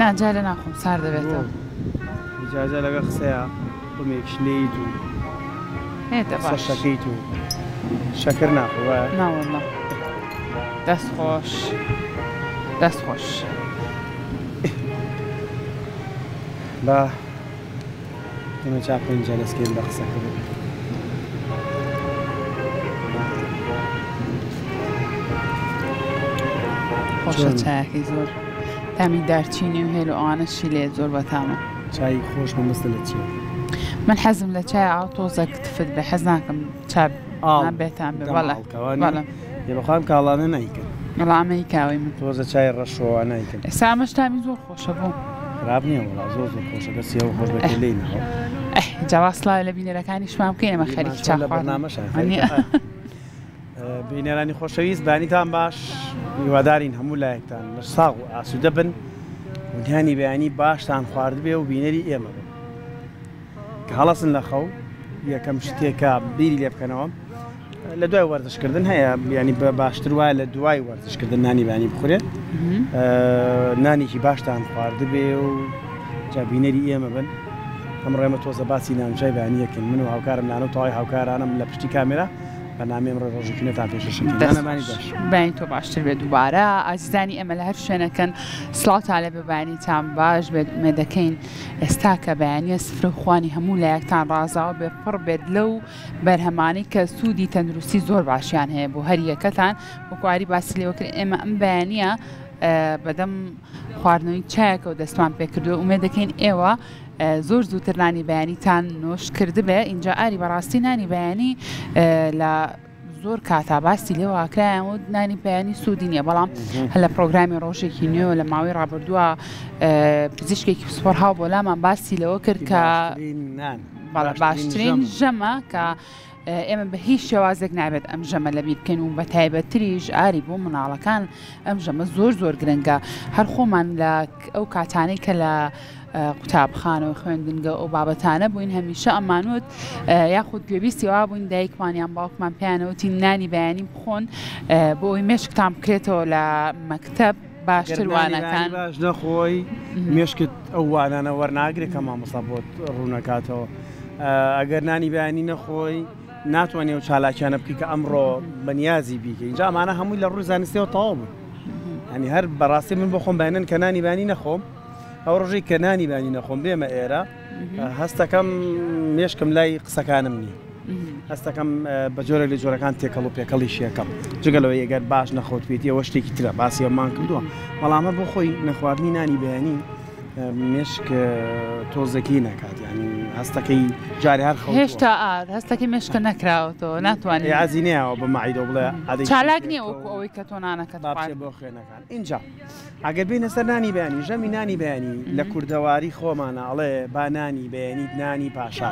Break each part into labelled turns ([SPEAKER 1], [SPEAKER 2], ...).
[SPEAKER 1] ناجا لە ناخۆم سار دەبێتەوە
[SPEAKER 2] ئیجازە لەگە قسەیە بمێکش لێیت و
[SPEAKER 1] هێتە
[SPEAKER 2] شەکەیت و شەکر ناخۆ
[SPEAKER 1] ناوەڵڵا دەست خۆش دەست خۆش
[SPEAKER 2] با ئێمە چاپ پێنجە دەستکەین بە قسەکە بێت
[SPEAKER 1] خۆشە چایەکەی زۆر تامی دارچینی و هێل و ئەوانەشی لێ زۆر بەتامە
[SPEAKER 2] چای خۆش مەمەستە لە چیە؟
[SPEAKER 1] من حەزم لە چای ئاو تۆزێک تفت بێ حەز ناکەم چا بێتان بێ بەڵێ
[SPEAKER 2] بەخوام کاڵانە نایکەن
[SPEAKER 1] وەڵامەی کاوی من
[SPEAKER 2] تۆزە چای ڕەشەوە نایکەن
[SPEAKER 1] ئێستا ئەمەش تامی زۆر خۆشە بوو
[SPEAKER 2] خراپ نییە وڵا زۆر زۆر خۆشە بە سیەوە خۆش بێت لێی نەوە
[SPEAKER 1] جاوا سڵاوی لە بینەرەکانیشمان بکەین ئەمە خەریکی چا
[SPEAKER 2] بەرنامەشە بینەرانی خۆشەویست بانیتان باش هیوادارین هەموو لایەکتان لە ساغ و ئاسوودە بن ونیانی بەیانی باشتان خواردبێ و بینەری ئێمە بن کە هەڵەسن لە خەو یەکەم شتێکە بیری لێ بکەنەوە لە دوای وەرزشکردن هەیە ینی بە باشتر وایە لە دوای وەرزشکردن نانی بانی بخورێت نانێکی باشتان خواردبێ و جابینەری ئێمە بن ئەم ڕێمە تۆزە باسی نانچای بەیانیەکەن من و هاوکارم نانە و تەواوی هاوکارانم لە پشتی کامێرە بەنامێم ڕۆژێکینەتان پێشەشەکەی باش
[SPEAKER 1] بەین تۆ باشتر بێت دووبارە ئازیزانی ئەمە لە هەر شوێنەکەن سڵاوتان لە بەبانیتان باش بێت مێ دەکەین ئێستا کە بەیانیە سفر خوانی هەموو لایەکتان ڕازاوە بێ پڕ بێت لەو بەرهەمانەی کە سوودی تەندروستی زۆر باشیان هەیە بۆ هەر یەکەتان وەکواری باسی لێوەکرد ئێمە ئەم بەیانیە بەدەم خواردنەوەی چایەکە و دەستمان پێکردو و مێ دەکەین ئێوە زۆر زووتر نانی بەیانیتان نۆش کردبێ اینجا ئاری بەڕاستی نانی بەیانی لە زۆر کاتا باسی لێواکرایان و نانی بەیانی سوودی نییە بەڵام هەل لە پرۆگرامی ڕۆژێکی نوێ لە ماوەی ڕابردووە پزیشکێکی پسپۆر هاو بۆ لامان باسی لەوە کرد کە باشترین ژەمە کە ئێمە بە هیچ شێوازێک نابێت ئەم ژەمە لە بیر بکەین و بە تایبەتریش ئاری بۆ مناڵەکان ئەم ژەمە زۆر زۆر گرنگە هەر خۆمان لە ئەو کاتانەی کە لە قوتابخانەوە خوێندنگە ئەو بابەتانە بووین هەمیشە ئەمانوت یاخود پێویستی وا بووین دایکمانیان باوکمان پێیانەوتی نانی بەیانی بخۆن بۆ ئەوی مێشکتان بکرێتەوە لە مەکتەب باشتر وانەکان
[SPEAKER 2] باش نەخۆی مێشکت ئەو وانانە وەرناگرێت کە مامۆستا بۆت ڕوونەکاتەوە ئەگەر نانی بەیانی نەخۆی ناتوانێت و چالاکیانە بکەی کە ئەمڕۆ بەنیازی بیکە اینجا ئەمانە هەمووی لە ڕووی زانستیەوە تەواو بوو ینی هەر بەڕاستی من بۆ خۆم بەیانن کە نانی بەیانی نەخۆم ئەو ڕۆژەی کە نانی بانی نەخۆم بێمە ئێرە هەستەکەم مێشکم لای قسەکانم نییە هەستەکەم بە جۆرە لە جۆرەکان تێکەڵ و پێکەڵیش یەکەم جگەلەوە ئەگەر باش نەخۆتوێتی ئەوە شتێکی ترە باسی ئەومان کردووە بەڵامە بۆ خۆی نەخواردنی نانی بەیانی مێشک تۆزەکی نەکات ینی هەستەکەی جارێ هەر
[SPEAKER 1] هێشتا هەستەکەی مێشکە نەکراوەتەوە ناتوانێت
[SPEAKER 2] عزیینەوە بە ماعیدە بڵێ
[SPEAKER 1] چالاک نییە وەکو ئەوەی کە تۆ نانەکەت
[SPEAKER 2] بۆ خوێنەکان اینجا ئەگەر بینە سەر نانی بەیانی ژەمی نانی بەیانی لە کوردەواری خۆمانە ئەڵێ با نانی بەیانیت نانی پاشا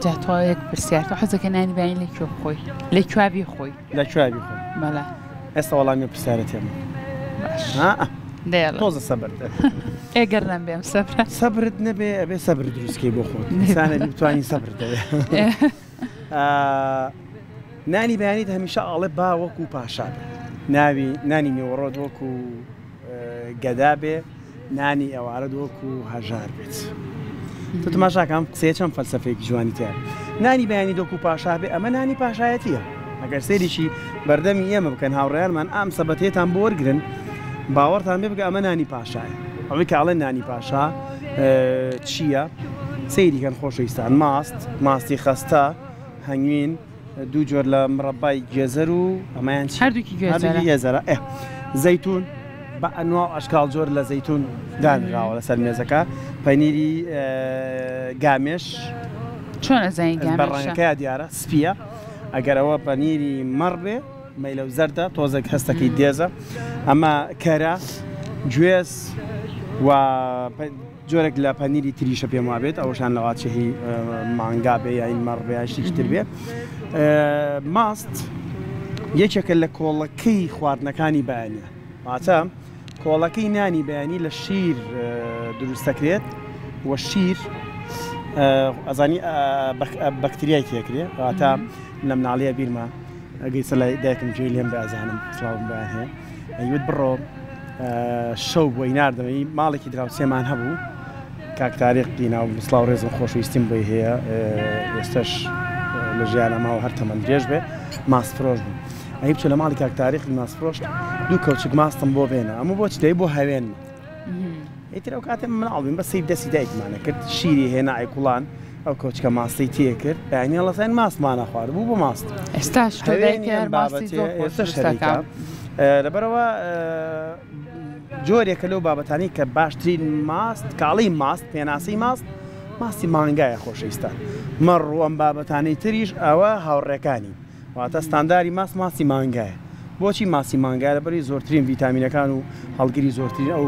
[SPEAKER 1] جا تۆیەک پرسیار تۆ حەزەکە نانی بەیانی لەکوێ بخۆی لە کوابی خۆی
[SPEAKER 2] لە کوابی خۆی
[SPEAKER 1] بەڵێ
[SPEAKER 2] ئێستا وەڵامی پرسیارە تێمە تۆزە سەبرد
[SPEAKER 1] ئێگەر نەبێم
[SPEAKER 2] سەبرت نەبێ ئەبێ سەبر دروستکەی بۆ خۆت ئینسانە بتوانین سەبر دەبێ نانی بەیانیت هەمیشە ئاڵێ با وەکو پاشا بێ نانی میوەڕۆت وەکو گەدا بێ نانی ئەوارە وەکو هەژار بێت تۆ تماشاکەم قسەیە چەند فەلسەفەیەکی جوانی تێ نانی بەیانی دۆکو پاشا بێ ئەمە نانی پاشایەتیە ئەگەر سێریشی بەردەمی ئێمە بکەن هاوڕێیانمان ئام سەبەتێتان بۆ وەرگرن باوەڕتان بێ بگە ئەمە نانی پاشایە ئەوەی کە ئاڵێن نانی پاشا چییە سەیریکەن خۆشەویستان ماستی خەستە هەنگوین دوو جۆر لە مڕەبای گێزەر و ئەمایان
[SPEAKER 1] هەردووکی
[SPEAKER 2] گێزەرە زەیتون بە ئەنوا ئەشکال جۆر لە زەیتون دانراوە لەسەر مێزەکە پەنیری گامێش
[SPEAKER 1] چۆنە زەین
[SPEAKER 2] بەڕەنگەکەی دیارە سپیە ئەگەر ئەوە پەنیری مەڕ بێ مەیلە و زەردە تۆزێک هەستەکەی دێزە ئەمە کەرە گوێز و جۆرێک لە پەنیری تریشە پێم وابێت ئەوشان لە واتچەهی مانگا بێ یاین مەڕ بێ شتێکی تر بێ ماست یەکێکە لە کۆڵەکەی خواردنەکانی بەیانە واتە کۆڵەکەی نانی بەیانی لە شیر دروست دەکرێت وە شیر ئەزانی بەکتریای تێکرێ واتە لە مناڵەیە بیرمە ئەگەی سەلای دایکم گوێی لێم بەزانم سڵاوم بەیان هەیە ئەیوت بڕۆ شەو بۆی نردەمەی ماڵێکی دراوسێمان هەبوو کاک تاریقی ناو سلااو ڕێزم خۆشویستیم بۆی هەیە ئێستش لە ژیانە ماوە هەر تەمەند درێژ بێ ماسفرۆش بوو ئەی بچێ لە ماڵی کاک تاریقی ماسفرۆشت دوو کەوچک ماستم بۆ بێنە ئەمە بۆچ دەی بۆ هاوێن ئیتر ئەو کاتێ مناڵبین بە سەی دەستی دایکمانە کرد شیری هێنا ئایکوڵان ئەو کەوچکە ماستی تێ کرد بەینی هەڵەسەین ماسمانە خوارد بوو بۆ ماست
[SPEAKER 1] ئێستا
[SPEAKER 2] لەبەرەوە جۆرێکە لەو بابەتانی کە باشترین ماست کاڵی ماست پێناسی ماستی مانگایە خۆشەویستان مەڕ ئەم بابەتانەی تریش ئەوە هاوڕێکانی واتە ستانداری ماسی مانگایە بۆچی ماسی مانگایە لەبەری زۆرترین ڤیتامینەکان و هەڵگیری زۆرترین ئەو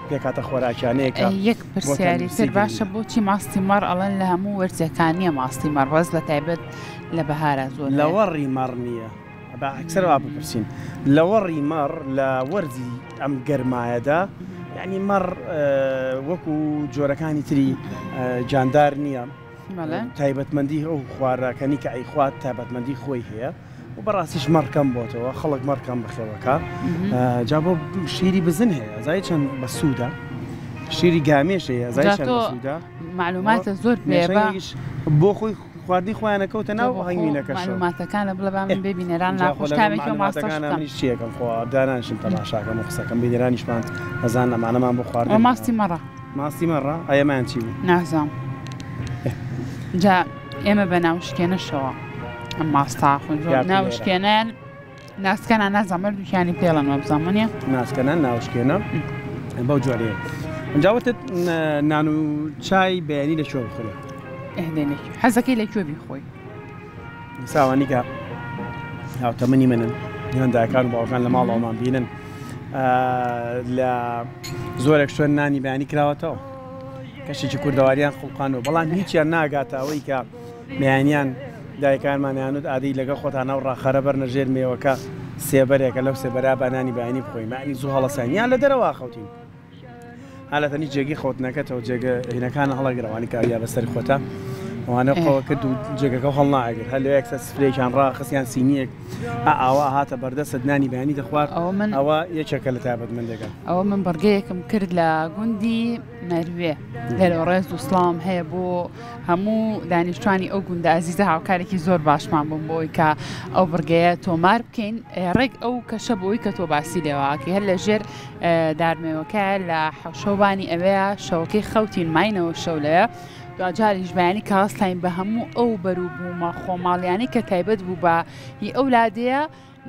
[SPEAKER 2] پێکاتە خۆراکیانەیەکە
[SPEAKER 1] یەک پرسیاری تر باشە بۆچی ماستی مەڕ ئەڵەن لە هەموو وەرزەکانیە ماستی مەڕوەز لە تایبەت لە بەهارە زۆر
[SPEAKER 2] لە وەڕی مەڕ نییە ئەکسەر وا بپرسین لە وەڕی مەڕ لە وەرزی ئەم گەرمایەدا یعنی مەڕ وەکو جۆرەکانی تری جاندار نییە تایبەتمەندی ئەو خواراکەنی کە ئەیخوات تایبەتمەندی خۆی هەیە و بەڕاستیش مەڕکەم بۆتەوە خەڵک مەڕکەم بخێوەکە جا بۆ شیری بزن هەیە زای چەند بە سوودا شیری گامێش هەیە زای چەند بە سوودا
[SPEAKER 1] معلوماتە زۆر پێ
[SPEAKER 2] بۆ خۆی خواردنی خۆیانە کەوتە ناو هەنگوینەکە
[SPEAKER 1] معلوماتەکانە بڵێ با من ببینێران ناخۆشتامێکی
[SPEAKER 2] ماستەکانش چیەکەم خۆ دانانشم تەماشاکەم و قسەکەم بینێرانیشمان ئەزان ئەمانەمان بۆ خواردن
[SPEAKER 1] ماستی مەڕە
[SPEAKER 2] ئەیەمان چی بوو
[SPEAKER 1] نازام جا ئێمە بە ناوشکێنەشەوە ئەم ماستاخۆ ناوشکێنیان ناسکەنان نازانمە دووکیانی پێڵەن وەبزانمەنیە
[SPEAKER 2] ناسکەنان ناوشکێنە بەو جوارەیە ئەنجاوەتت نان و چای بەیانی لە چۆ بخورێ
[SPEAKER 1] حەزەکەی لەکوێ بیخۆی
[SPEAKER 2] ساوانی کە هاوتەمەنی منن هێنداکان و باوکان لە ماڵەوەمان بینن لە زۆرێک شوێن نانی بەیانی کراوەتەوە کەشێکی کوردەواریان خوڵقانەوە بەڵام هیچیان ناگاتە ئەوەی کە بەیانیان دایکانمانیانوت ئادەی لەگەڵ خۆتانە و ڕاخەرە بەرنە ژێر مێوەکە سێبەرێکە لەو سێبەرا بەنانی بەیانی بخۆی معنی زوو هەڵەسانیان لە دەرەوە خەوتین حالەتەنی جێگی خۆت نەکەتەوە جێگە هینەکانە هەڵەگرەوانی کاریا بەسەر خۆتە ئەوانە قەوە کرد و جێگەکە هەڵ ناگەر هەر لە یەکسە سفرێکیان ڕاخستیان سینیەک ئاوا هاتە بەردەستت نانی بەیانی دەخوارد ئەوە یەکێکە لە تایبەتمەندەکان
[SPEAKER 1] ئەوە من بەڕگەیەکم کرد لە گوندی مەروێ لەرە ڕێز و سڵام هەیە بۆ هەموو دانیشتوانی ئەو گوندە ئازیزە هاوکارێکی زۆر باشمان بووم بۆی کە ئەو بڕگەیە تۆمار بکەین ڕێک ئەو کەشە بۆی کە تۆ باسی لێواکە هەر لە ژێر دارمێوەکە لە حەوشەوبانی ئەوەیە شەوەکەی خەوتین ماینەوە شەو لەیە جاریش بەیانی کاستین بە هەموو ئەو بەروبوومە خۆماڵیانی کە تایبەت بوو بە هی ئەو لادەیە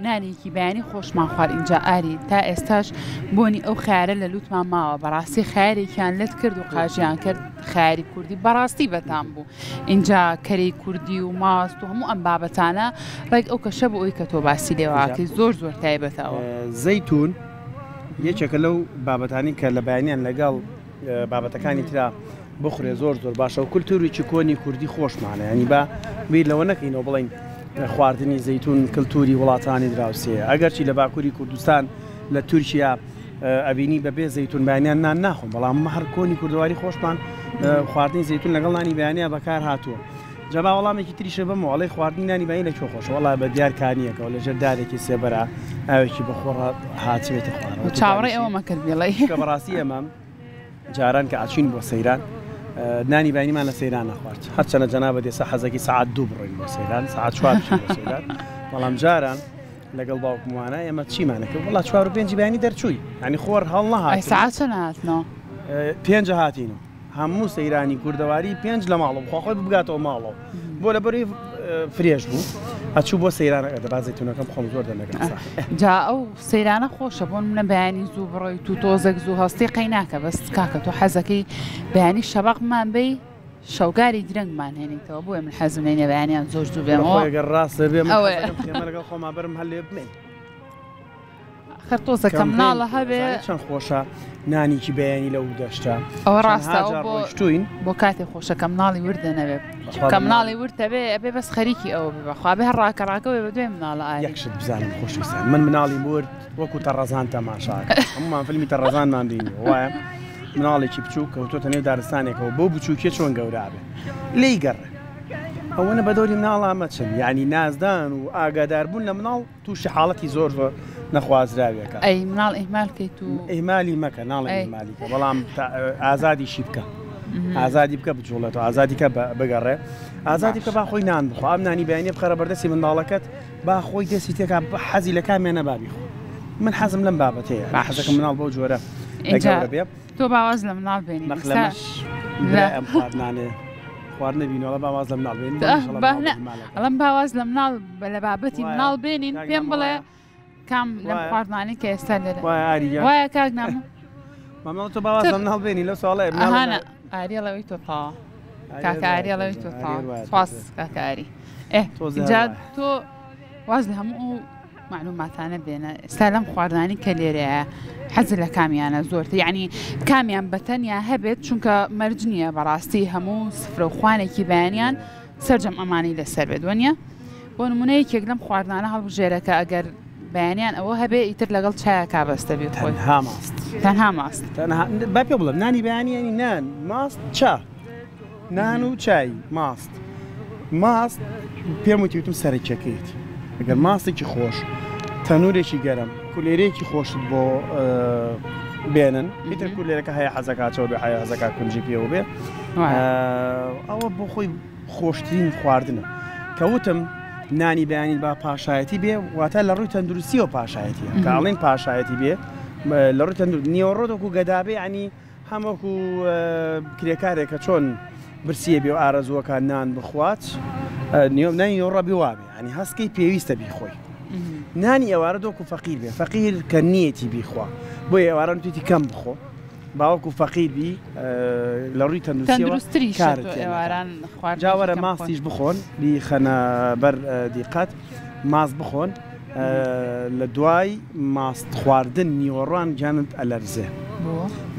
[SPEAKER 1] نانێکی بەیانی خۆشمان خوارد اینجا ئاری تا ئێستاش بۆنی ئەو خیارە لە لوتمان ماوە بەڕاستی خیارێکیان لەت کرد و قاژیان کرد خیاری کوردی بەڕاستی بەتان بوو اینجا کەرەی کوردی و ماست و هەموو ئەم بابەتانە ڕێک ئەو کەشە بۆ ئەوی کە تۆ باسی لێواکەی زۆر زۆر تایبەتەوە
[SPEAKER 2] زەیتون یەکێکە لەو بابەتانی کە لە بەیانیان لەگەڵ بابەتەکانی ترا بخورێ زۆر باشە و کولتوریی کۆنی کوردی خۆشمانە ینی بە بیر لەوە نەکەینەوە بڵین خواردنی زەیتون کللتوری وڵاتانی دراوسەیە ئەگەرچی لە باکووری کوردستان لە تورکیا ئەبینی بەبێ زەیتون بەیانیان نان ناخۆم بەڵام هەر کۆنی کوردەواری خۆشمان خواردنی زەیتون لەگەڵ نانی بەیانیا بەکار هاتووە جەبا وەڵامێکی تریشە بەم وڵی خواردنی نانی بەین لە چۆ خۆش وڵا بە دیار کانیەکەەوە لە ژەردارێکی سێبەرە ئاوێکی بەخۆڕ هاتوێتە خوارەوە
[SPEAKER 1] چاوەڕێ ئەوە مەکرد بێڵی
[SPEAKER 2] کە بەڕاستی ئەمەم جاران کە ئاچین بۆ سەیران نانی بەینیمان لە سەیران نەخوارد هەرچەنە جەنابە دێسە حەزەکی سعات دوو بڕۆین بۆ سەیران سعات 4 بۆ سەیران بەڵام جاران لەگەڵ باوکمانە ئێمە چیمانەکە وڵات 4 و 5 بەیانی دەرچووی ینی خۆر هەڵ نەهات
[SPEAKER 1] سعات چەند هاتنەوە
[SPEAKER 2] 5 هاتینەوە هەموو سەیرانی کوردەواری 5 لە ماڵەوە خۆخۆی بگاتەوە ماڵەوە بۆ لە بەری فرێش بوو ئەچوو بۆ سەیرانەکە دەبا زەیتونەکەم خۆم زۆر دەمەگەن
[SPEAKER 1] جا ئەو سەیرانە خۆشە بۆن منە بەیانی زوو بڕۆی تو تۆزێک زوو هەستی قەیناکە بەس کاکە تۆ حەزەکەی بەیانی شەبەقمان بی شەوگاری درەنگمان هێنیتەوە بۆیە من حەزم لێنێ بەیانیان زۆر زوو بێمەوە
[SPEAKER 2] ئەگەر ڕاستە بێ لەگەڵ خۆما بەرم هەلێ بمێن
[SPEAKER 1] خەرتۆزەکە مناڵە هەبێ
[SPEAKER 2] چەند خۆشە نانیکی بەیانی لەو دەشتا
[SPEAKER 1] ئەوە ڕاستە
[SPEAKER 2] ڕۆیشتوین
[SPEAKER 1] بۆ کاتێک خۆشەکە مناڵی وردە نەبێ کە مناڵی وردە بێ ئەبێ بەس خەریکی ئەوە ببەخوا بێ هەر ڕاکەڕاکەوێ بە دوێ مناڵە ئای
[SPEAKER 2] یەکشت بزانم خۆشویستان من مناڵی مرد وەکو تەڕەزان تەماشاکە هەمومان فیلمی تەڕەزانمان بینی وایە مناڵێکی بچوو کەوتۆتە نێو دارستانێکەوە بۆ بچووکێ چۆن گەورابێ لی گەڕێ ئەوەنە بە دەوری مناڵ ئامەچن یعنی نازدان و ئاگاداربوون لە مناڵ تووشی حاڵەتی زۆر زۆر نەخوازراوێکە
[SPEAKER 1] ئەی مناڵ ئیهمالکەیت و
[SPEAKER 2] ئیهمالی مەکە ناڵێ ئیهمالیکە بەڵام ئازادیشی بکە ئازادی بکە بجوڵێتەوە ئازادیکە بگەڕێ ئازادی بکە با خۆی نان بخوا ئەم نانی بەیانێ بخەرە بەردەستی منداڵەکەت با خۆی دەستی تێکا حەزی لە کامێنە بابی خۆ من حەزم لەم بابەتەیە حەزەکەم مناڵ بۆ جۆرە بێ
[SPEAKER 1] تۆ باواز لە مناڵ بێنی
[SPEAKER 2] نەخلەمەش ئەم خواردنانێ خواردنە بینەوە باواز لە مناڵ بێنین
[SPEAKER 1] ئەڵم باواز لە مناڵ لە بابەتی مناڵ بێنین پێم بڵێ کام لەم خواردنانی کە ئێستا لێرە وایە کاک نامە
[SPEAKER 2] مامەڵ تۆ باواز لە مناڵ بێنی لەو ساڵێ
[SPEAKER 1] ئاریەڵەوەی تۆ تاوە کاکە ئاریەڵەوەی تۆ تاوە سواس کاکاری جا تۆ واز لە هەموو معلوماتانە بێنە ئێستا لەم خواردانی کە لێرەیە حەزت لە کامیانە زۆرتە یعنی کامیان بەتەنیا هەبێت چونکە مەرج نییە بەڕاستی هەموو سفرە و خوانێکی بەیانیان سەرجەم ئەمانی لەسەر بێت وەنیە بۆ نمونەیەکێک لەم خواردانە هەڵبژێرەکە ئەگەر بەیانیان ئەوە هەبێ ئیتر لەگەڵ چایە کابەستە بێت خۆی تەنها ماست
[SPEAKER 2] با پێ بڵم نانی بەیانیانی نان ماست چا نان و چای ماست پێم وتیوتم سەرچەکەیت ئەگەر ماستێکی خۆش تەنورێکی گەرم کولێرێکی خۆشت بۆ بێنن ئیتر کولێرەکە هەیە حەزەکاتەوە بێ هەیە حەزەکە کونجی پێوە بێ ئەوە بۆ خۆی خۆشترین خواردنە کەوتم نانی بەیانی با پاشایەتی بێ واتە لە ڕووی تەندروستیەوە پاشایەتیە کاڵین پاشایەتی بێ لە ڕووی نیوەڕۆدەکو گەدابێ ینی هەموەکو کرێکارێکە چۆن برسیە بێ و ئارەزووەکە نان بخوات نیوەڕە بیوابێ ینی هەستکەی پێویستە بیخۆی نانی ئێوارە دۆکو فەقیر بێ فەقیر کە نیەتی بیخوا بۆ ئێوارە توێتی کەم بخۆ باوەکو فەقیر بی لە ڕووی
[SPEAKER 1] تەندروستری
[SPEAKER 2] جاوەرە ماستیش بخۆن بیخەنە بەر دیقەت ماست بخۆن لە دوای ماست خواردن نیوەڕوان گیانت ئەلەرزێ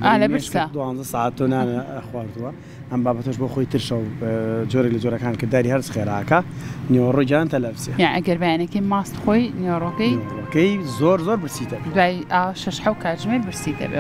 [SPEAKER 1] لە برسا
[SPEAKER 2] 12 ساعت تۆ نانە خواردووە ئەم بابەتەش بۆ خۆی ترشە و جۆرێک لە جۆرەکان کە داری هەرس خێراکە نیوەڕۆی گیانتە لەرزێ
[SPEAKER 1] ئەگەر بەیانێکی ماست خۆی نیوەڕۆکەی
[SPEAKER 2] زۆر برسیتە
[SPEAKER 1] دوای 6 کاتژمێر برسیتە بێ